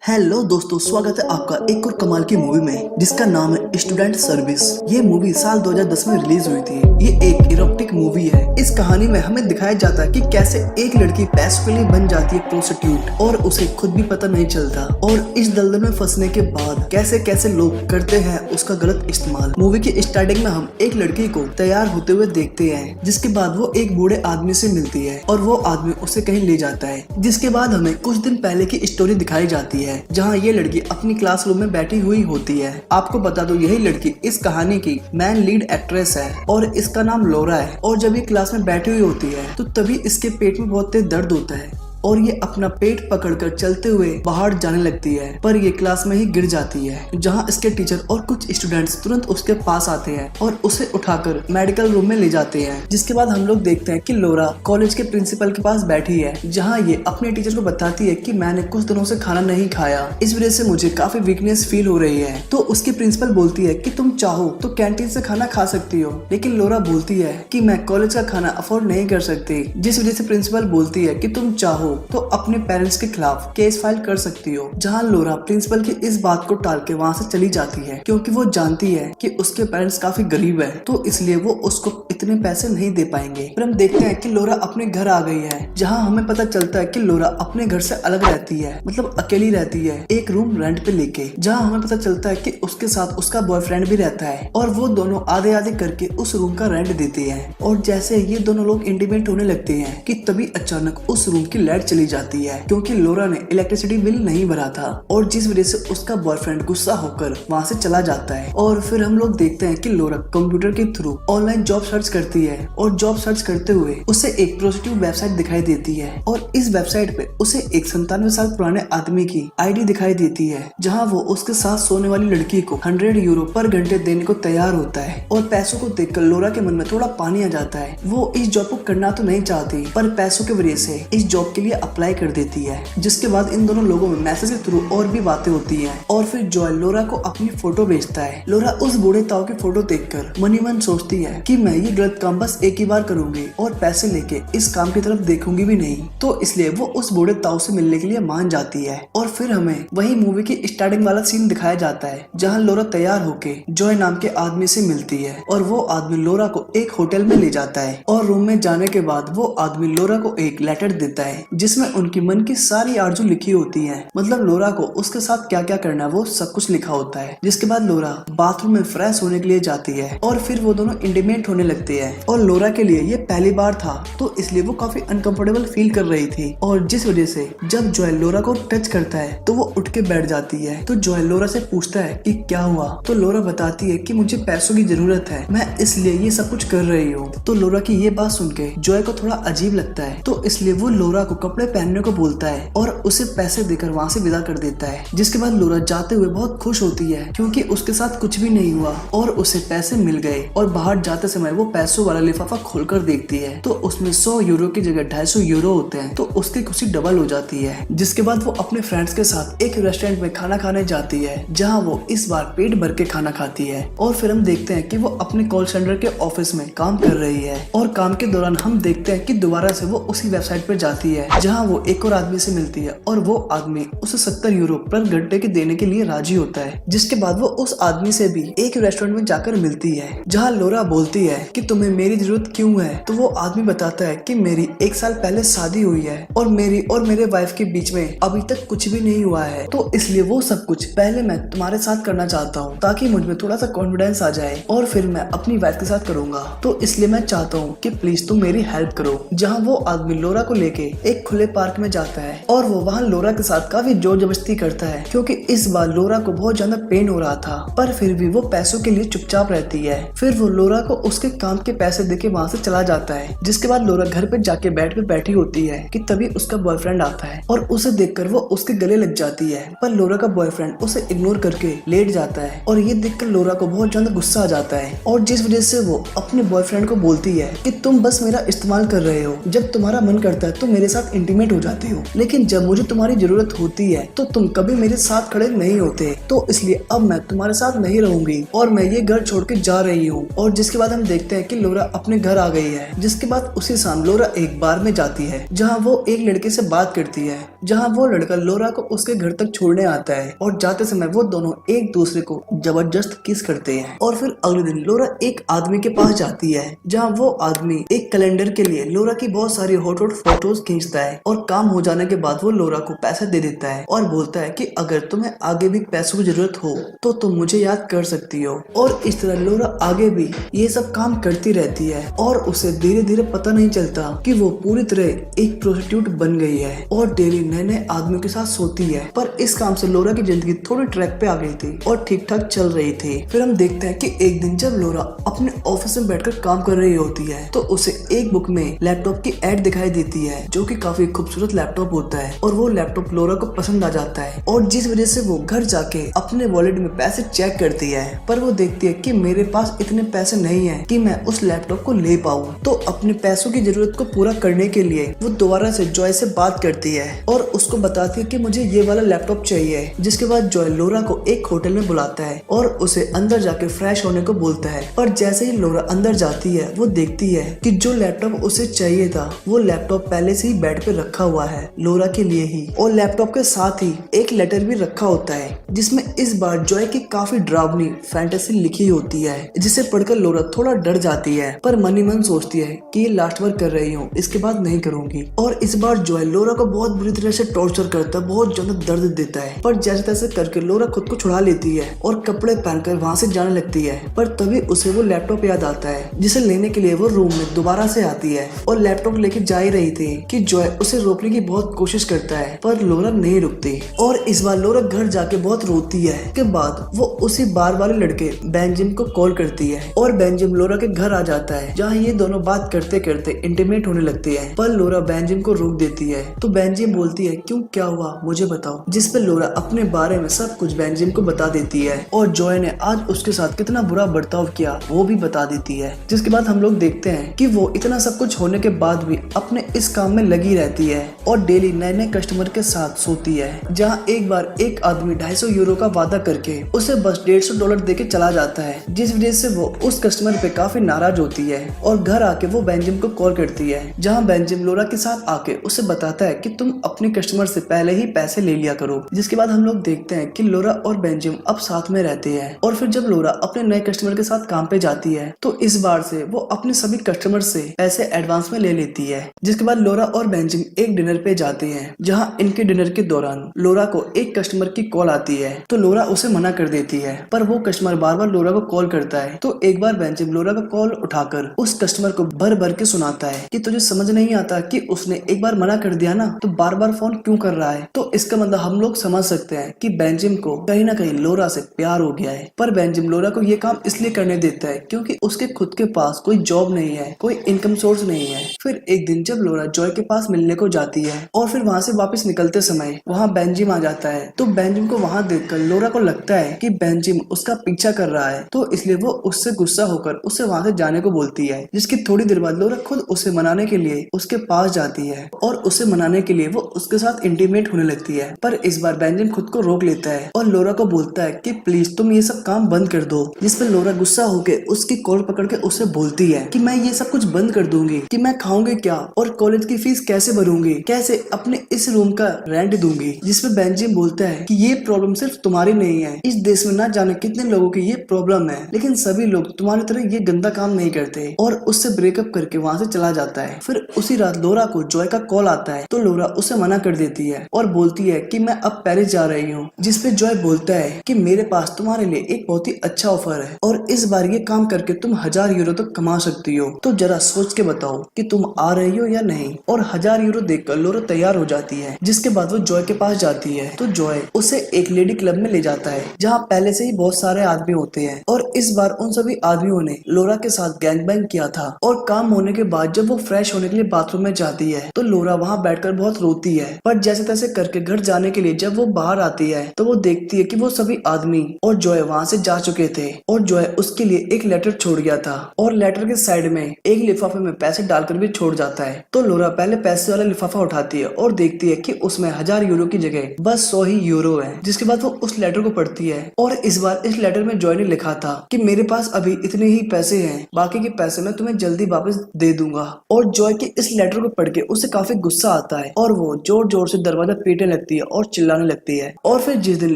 Hello दोस्तों, स्वागत है आपका एक और कमाल की मूवी में जिसका नाम है स्टूडेंट सर्विस। ये मूवी साल 2010 में रिलीज हुई थी। ये एक इरोटिक मूवी है। इस कहानी में हमें दिखाया जाता है कि कैसे एक लड़की पैसों के लिए बन जाती है प्रोस्टिट्यूट और उसे खुद भी पता नहीं चलता, और इस दलदल में फंसने के बाद कैसे कैसे लोग करते हैं उसका गलत इस्तेमाल। मूवी की स्टार्टिंग में हम एक लड़की को तैयार होते हुए देखते हैं, जिसके बाद वो एक बूढ़े आदमी से मिलती है और वो आदमी उसे कहीं ले जाता है। जिसके बाद हमें कुछ दिन पहले की स्टोरी दिखाई जाती है जहां ये लड़की अपनी क्लासरूम में बैठी हुई होती है। आपको बता दो, यही लड़की इस कहानी की मेन लीड एक्ट्रेस है और इसका नाम लोरा है। और जब ये क्लास में बैठी हुई होती है तो तभी इसके पेट में बहुत तेज दर्द होता है और ये अपना पेट पकड़कर चलते हुए बाहर जाने लगती है, पर ये क्लास में ही गिर जाती है, जहां इसके टीचर और कुछ स्टूडेंट्स तुरंत उसके पास आते हैं और उसे उठाकर मेडिकल रूम में ले जाते हैं। जिसके बाद हम लोग देखते हैं कि लोरा कॉलेज के प्रिंसिपल के पास बैठी है, जहां ये अपने टीचर को बताती है कि मैंने कुछ दिनों से खाना नहीं खाया, इस वजह से मुझे काफी वीकनेस फील हो रही है। तो उसकी प्रिंसिपल बोलती है कि तुम चाहो तो कैंटीन से खाना खा सकती हो, लेकिन लोरा बोलती है कि मैं कॉलेज का खाना अफोर्ड नहीं कर सकती, जिस वजह से प्रिंसिपल बोलती है कि तुम चाहो तो अपने पेरेंट्स के खिलाफ केस फाइल कर सकती हो। जहां लोरा प्रिंसिपल की इस बात को टाल के वहां से चली जाती है, क्योंकि वो जानती है कि उसके पेरेंट्स काफी गरीब है, तो इसलिए वो उसको इतने पैसे नहीं दे पाएंगे। फिर हम देखते हैं कि लोरा अपने घर आ गई है, जहां हमें पता चलता है कि लोरा अपने घर से अलग रहती है, मतलब अकेली रहती है, एक रूम रेंट पे लेके। जहां हमें पता चलता है कि उसके साथ उसका बॉयफ्रेंड भी रहता है और वो दोनों आधे आधे करके उस रूम का रेंट देते हैं। और जैसे ये दोनों लोग इंटीमेट होने लगते हैं कि तभी अचानक उस रूम की लाइट चली जाती है, क्योंकि लोरा ने इलेक्ट्रिसिटी बिल नहीं भरा था, और जिस वजह से उसका बॉयफ्रेंड गुस्सा होकर वहां से चला जाता है। और फिर हम लोग देखते हैं कि लोरा कंप्यूटर के थ्रू ऑनलाइन जॉब सर्च करती है और जॉब सर्च करते हुए उसे एक प्रोस्टिट्यूट वेबसाइट दिखाई देती है, और इस वेबसाइट पे उसे एक 97 साल पुराने आदमी की आईडी दिखाई देती है, जहां वो उसके साथ सोने वाली लड़की को 100 यूरो पर घंटे देने को तैयार होता है। और पैसों को देखकर लोरा के मन में थोड़ा पानी आ जाता है। वो इस जॉब को करना तो नहीं चाहती, पर पैसों की वजह से इस जॉब के लिए अप्लाई कर देती है। जिसके बाद इन दोनों लोगों में मैसेज के थ्रू और भी बातें होती हैं, और फिर जॉय लोरा को अपनी फोटो भेजता है। लोरा उस बूढ़े ताऊ की फोटो देखकर मनी मन सोचती है कि मैं ये गलत काम बस एक ही बार करूंगी और पैसे लेके इस काम की तरफ देखूंगी भी नहीं, तो इसलिए वो उस बूढ़े ताऊ से मिलने के लिए मान जाती है। और फिर हमें वही मूवी की स्टार्टिंग वाला सीन दिखाया जाता है, जहाँ लोरा तैयार होके जॉय नाम के आदमी से मिलती है, और वो आदमी लोरा को एक होटल में ले जाता है। और रूम में जाने के बाद वो आदमी लोरा को एक लेटर देता है, जिसमें उनकी मन की सारी आरज़ू लिखी होती है, मतलब लोरा को उसके साथ क्या क्या करना है वो सब कुछ लिखा होता है। जिसके बाद लोरा बाथरूम में फ्रेश होने के लिए जाती है और फिर वो दोनों इंटीमेट होने लगते हैं। और लोरा के लिए ये पहली बार था, तो इसलिए वो काफी अनकंफर्टेबल फील कर रही थी, और जिस वजह से जब जॉय लोरा को टच करता है तो वो उठ के बैठ जाती है। तो जॉय लोरा से पूछता है कि क्या हुआ, तो लोरा बताती है कि मुझे पैसों की जरूरत है, मैं इसलिए ये सब कुछ कर रही हूँ। तो लोरा की ये बात सुन के जॉय को थोड़ा अजीब लगता है, तो इसलिए वो लोरा को कपड़े पहनने को बोलता है और उसे पैसे देकर वहाँ से विदा कर देता है। जिसके बाद लोरा जाते हुए बहुत खुश होती है, क्योंकि उसके साथ कुछ भी नहीं हुआ और उसे पैसे मिल गए। और बाहर जाते समय वो पैसों वाला लिफाफा खोलकर देखती है, तो उसमें 100 यूरो की जगह 250 यूरो होते हैं, तो उसकी खुशी डबल हो जाती है। जिसके बाद वो अपने फ्रेंड्स के साथ एक रेस्टोरेंट में खाना खाने जाती है, जहाँ वो इस बार पेट भर के खाना खाती है। और फिर हम देखते हैं कि वो अपने कॉल सेंटर के ऑफिस में काम कर रही है, और काम के दौरान हम देखते हैं कि दोबारा से वो उसी वेबसाइट पर जाती है, जहाँ वो एक और आदमी से मिलती है, और वो आदमी उसे 70 यूरो पर घंटे के देने के लिए राजी होता है। जिसके बाद वो उस आदमी से भी एक रेस्टोरेंट में जाकर मिलती है, जहाँ लोरा बोलती है कि तुम्हें मेरी जरूरत क्यों है, तो वो आदमी बताता है कि मेरी 1 साल पहले शादी हुई है और मेरी और मेरे वाइफ के बीच में अभी तक कुछ भी नहीं हुआ है, तो इसलिए वो सब कुछ पहले मैं तुम्हारे साथ करना चाहता हूँ, ताकि मुझ में थोड़ा सा कॉन्फिडेंस आ जाए और फिर मैं अपनी वाइफ के साथ करूंगा, तो इसलिए मैं चाहता हूँ कि प्लीज तुम मेरी हेल्प करो। जहाँ वो आदमी लोरा को लेके एक खुले पार्क में जाता है और वो वहाँ लोरा के साथ काफी जोर जबरदस्ती करता है, क्योंकि इस बार लोरा को बहुत ज्यादा पेन हो रहा था, पर फिर भी वो पैसों के लिए चुपचाप रहती है। फिर वो लोरा को उसके काम के पैसे देके वहाँ से चला जाता है। जिसके बाद लोरा घर पे जाके बेड पे बैठी होती है कि तभी उसका बॉयफ्रेंड आता है और उसे देखकर वो उसके गले लग जाती है, पर लोरा का बॉयफ्रेंड उसे इग्नोर करके लेट जाता है, और ये देखकर लोरा को बहुत ज्यादा गुस्सा आ जाता है, और जिस वजह से वो अपने बॉयफ्रेंड को बोलती है कि तुम बस मेरा इस्तेमाल कर रहे हो, जब तुम्हारा मन करता है तो मेरे साथ साथ इंटीमेट हो जाती हो, लेकिन जब मुझे तुम्हारी जरूरत होती है तो तुम कभी मेरे साथ खड़े नहीं होते, तो इसलिए अब मैं तुम्हारे साथ नहीं रहूंगी और मैं ये घर छोड़ के जा रही हूँ। और जिसके बाद हम देखते हैं कि लोरा अपने घर आ गई है। जिसके बाद उसी शाम लोरा एक बार में जाती है जहाँ वो एक लड़के से बात करती है, जहाँ वो लड़का लोरा को उसके घर तक छोड़ने आता है और जाते समय वो दोनों एक दूसरे को जबरदस्त किस करते हैं। और फिर अगले दिन लोरा एक आदमी के पास जाती है, जहाँ वो आदमी एक कैलेंडर के लिए लोरा की बहुत सारी हॉट हॉट फोटोज खींचता है और काम हो जाने के बाद वो लोरा को पैसे दे देता है और बोलता है कि अगर तुम्हें आगे भी पैसों की जरूरत हो तो तुम मुझे याद कर सकती हो। और इस तरह लोरा आगे भी ये सब काम करती रहती है और उसे धीरे धीरे पता नहीं चलता कि वो पूरी तरह एक प्रोस्टिट्यूट बन गई है और डेली नए नए आदमियों के साथ सोती है। पर इस काम से लोरा की जिंदगी थोड़ी ट्रैक पे आ गई थी और ठीक ठाक चल रही थी। फिर हम देखते हैं कि एक दिन जब लोरा अपने ऑफिस में बैठकर काम कर रही होती है तो उसे एक बुक में लैपटॉप की एड दिखाई देती है, जो कि काफी खूबसूरत लैपटॉप होता है और वो लैपटॉप लोरा को पसंद आ जाता है और जिस वजह से वो घर जाके अपने वॉलेट में पैसे चेक करती है। पर वो देखती है कि मेरे पास इतने पैसे नहीं है कि मैं उस लैपटॉप को ले पाऊँ। तो अपने पैसों की जरूरत को पूरा करने के लिए वो दोबारा से जॉय से बात करती है और उसको बताती है कि मुझे ये वाला लैपटॉप चाहिए। जिसके बाद जॉय लोरा को एक होटल में बुलाता है और उसे अंदर जाके फ्रेश होने को बोलता है। पर जैसे ही लोरा अंदर जाती है वो देखती है कि जो लैपटॉप उसे चाहिए था वो लैपटॉप पहले से ही बेड पे रखा हुआ है लोरा के लिए ही, और लैपटॉप के साथ ही एक लेटर भी रखा होता है जिसमें इस बार जॉय की काफी डरावनी फैंटेसी लिखी होती है, जिसे पढ़कर लोरा थोड़ा डर जाती है पर मन ही मन सोचती है कि ये लास्ट बार कर रही हूँ, इसके बाद नहीं करूंगी। और इस बार जॉय लोरा को बहुत बुरी तरह से टॉर्चर करता है, बहुत ज्यादा दर्द देता है। पर जैसे तैसे करके लोरा खुद को छुड़ा लेती है और कपड़े पहनकर वहाँ से जाने लगती है। पर तभी उसे वो लैपटॉप याद आता है जिसे लेने के लिए वो रूम में दोबारा से आती है और लैपटॉप लेके जा ही रही थी कि जॉय उसे रोकने की बहुत कोशिश करता है पर लोरा नहीं रुकती। और इस बार लोरा घर जाके बहुत रोती है। के बाद वो उसी बार वाले लड़के बेंजिम को कॉल करती है और बेंजिम लोरा के घर आ जाता है, जहाँ ये दोनों बात करते करते इंटीमेट होने लगती है। पर लोरा बेंजिम को रोक देती है तो बेंजिम बोलती है क्यों, क्या हुआ मुझे बताओ। जिस पे लोरा अपने बारे में सब कुछ बेंजिम को बता देती है और जॉय ने आज उसके साथ कितना बुरा बर्ताव किया वो भी बता देती है। जिसके बाद हम लोग देखते हैं कि वो इतना सब कुछ होने के बाद भी अपने इस काम में लगी रहती है और डेली नए नए कस्टमर के साथ सोती है। जहाँ एक बार एक आदमी 250 यूरो का वादा करके उसे बस $150 देके चला जाता है, जिस वजह से वो उस कस्टमर पे काफी नाराज होती है और घर आके वो बेंजिम को कॉल करती है, जहाँ बेंजिम लोरा के साथ आके उसे बताता है कि तुम अपने कस्टमर से पहले ही पैसे ले लिया करो। जिसके बाद हम लोग देखते हैं कि लोरा और बेंजिम अब साथ में रहते हैं। और फिर जब लोरा अपने नए कस्टमर के साथ काम पे जाती है तो इस बार से वो अपने सभी कस्टमर से पैसे एडवांस में ले लेती है। जिसके बाद लोरा और बेंजिम एक डिनर पे जाते हैं, जहाँ इनके डिनर के दौरान लोरा को एक कस्टमर की कॉल आती है तो लोरा उसे मना कर देती है। पर वो कस्टमर बार बार लोरा को कॉल करता है तो एक बार बेंजिम लोरा का कॉल उठाकर उस कस्टमर को भर भर के सुनाता है कि तुझे समझ नहीं आता कि उसने एक बार मना कर दिया ना तो बार बार फोन क्यों कर रहा है। तो इसका मतलब हम लोग समझ सकते हैं कि बेंजिम को कहीं ना कहीं लोरा से प्यार हो गया है। पर बेंजिम लोरा को ये काम इसलिए करने देता है क्योंकि उसके खुद के पास कोई जॉब नहीं है, कोई इनकम सोर्स नहीं है। फिर एक दिन जब लोरा जॉय के पास मिलने को जाती है और फिर वहाँ से वापस निकलते समय वहाँ बेंजिम आ जाता है तो बेंजिम को वहाँ देखकर लोरा को लगता है कि बेंजिम उसका पीछा कर रहा है, तो इसलिए वो उससे गुस्सा होकर उसे वहाँ से जाने को बोलती है। जिसकी थोड़ी देर बाद लोरा खुद उसे मनाने के लिए उसके पास जाती है और उसे मनाने के लिए वो उसके साथ इंटीमेट होने लगती है। पर इस बार बेंजिम खुद को रोक लेता है और लोरा को बोलता है कि प्लीज तुम ये सब काम बंद कर दो। जिस पर लोरा गुस्सा होकर उसकी कॉल पकड़ के उसे बोलती है कि मैं ये सब कुछ बंद कर दूंगी, कि मैं खाऊंगी क्या और कॉलेज की फीस कैसे भरूंगी, कैसे अपने इस रूम का रेंट दूंगी। जिसपे बेंजिम बोलता है कि ये प्रॉब्लम सिर्फ तुम्हारी नहीं है, इस देश में ना जाने कितने लोगों की ये प्रॉब्लम है, लेकिन सभी लोग तुम्हारी तरह ये गंदा काम नहीं करते। और उससे ब्रेकअप करके वहाँ से चला जाता है। फिर उसी रात लोरा को जॉय का कॉल आता है तो लोरा उसे मना कर देती है और बोलती है कि मैं अब पेरिस जा रही हूँ। जिसपे जॉय बोलता है कि मेरे पास तुम्हारे लिए एक बहुत ही अच्छा ऑफर है और इस बार ये काम करके तुम 1000 यूरो तक कमा सकती हो, तो जरा सोच के बताओ कि तुम आ रही हो या नहीं। और 1000 यूरो देखकर लोरा तैयार हो जाती है। जिसके बाद वो जॉय के पास जाती है तो जॉय उसे एक लेडी क्लब में ले जाता है, जहाँ पहले से ही बहुत सारे आदमी होते हैं। और इस बार उन सभी आदमियों ने लोरा के साथ गैंग बैंग किया था। और काम होने के बाद जब वो फ्रेश होने के लिए बाथरूम में जाती है तो लोरा वहाँ बैठकर बहुत रोती है। पर जैसे तैसे करके घर जाने के लिए जब वो बाहर आती है तो वो देखती है कि वो सभी आदमी और जॉय वहाँ से जा चुके थे और जॉय उसके लिए एक लेटर छोड़ गया था और लेटर के साइड में एक लिफाफे में पैसे डालकर भी छोड़ जाता है। तो लोरा पहले पैसे पैसे वाला लिफाफा उठाती है और देखती है कि उसमें 1000 यूरो की जगह बस 100 ही यूरो है। जिसके बाद वो उस लेटर को पढ़ती है और इस बार इस लेटर में जॉय ने लिखा था कि मेरे पास अभी इतने ही पैसे हैं, बाकी के पैसे मैं तुम्हें जल्दी वापस दे दूंगा। और जॉय के इस लेटर को पढ़ के उसे काफी गुस्सा आता है और वो जोर जोर से दरवाजा पीटने लगती है और चिल्लाने लगती है। और फिर जिस दिन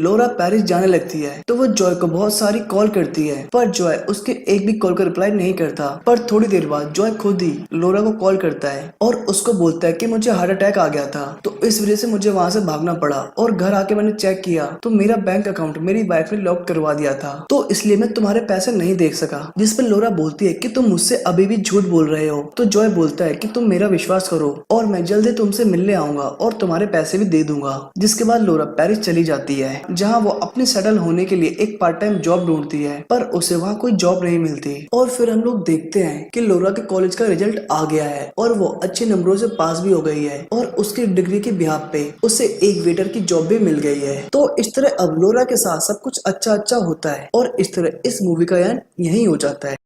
लोरा पेरिस जाने लगती है तो वो जॉय को बहुत सारी कॉल करती है, पर जॉय उसके एक भी कॉल का रिप्लाई नहीं करता। पर थोड़ी देर बाद जॉय खुद ही लोरा को कॉल करता है और उसको बोलता है कि मुझे हार्ट अटैक आ गया था, तो इस वजह से मुझे वहां से भागना पड़ा और घर आके मैंने चेक किया तो मेरा बैंक अकाउंट मेरी वाइफ ने लॉक करवा दिया था, तो इसलिए मैं तुम्हारे पैसे नहीं देख सका। जिस पर लोरा बोलती है कि तुम मुझसे अभी भी झूठ बोल रहे हो। तो जॉय बोलता है कि तुम मेरा विश्वास करो और मैं जल्दी तुमसे मिलने आऊंगा और तुम्हारे पैसे भी दे दूंगा। जिसके बाद लोरा पेरिस चली जाती है, जहाँ वो अपने सेटल होने के लिए एक पार्ट टाइम जॉब ढूंढती है, पर उसे वहाँ कोई जॉब नहीं मिलती। और फिर हम लोग देखते हैं कि लोरा के कॉलेज का रिजल्ट आ गया है और वो अच्छे नंबरों से पास भी हो गई है और उसकी डिग्री के बिहाफ पे उसे एक वेटर की जॉब भी मिल गई है। तो इस तरह अब लोरा के साथ सब कुछ अच्छा अच्छा होता है और इस तरह इस मूवी का एंड यही हो जाता है।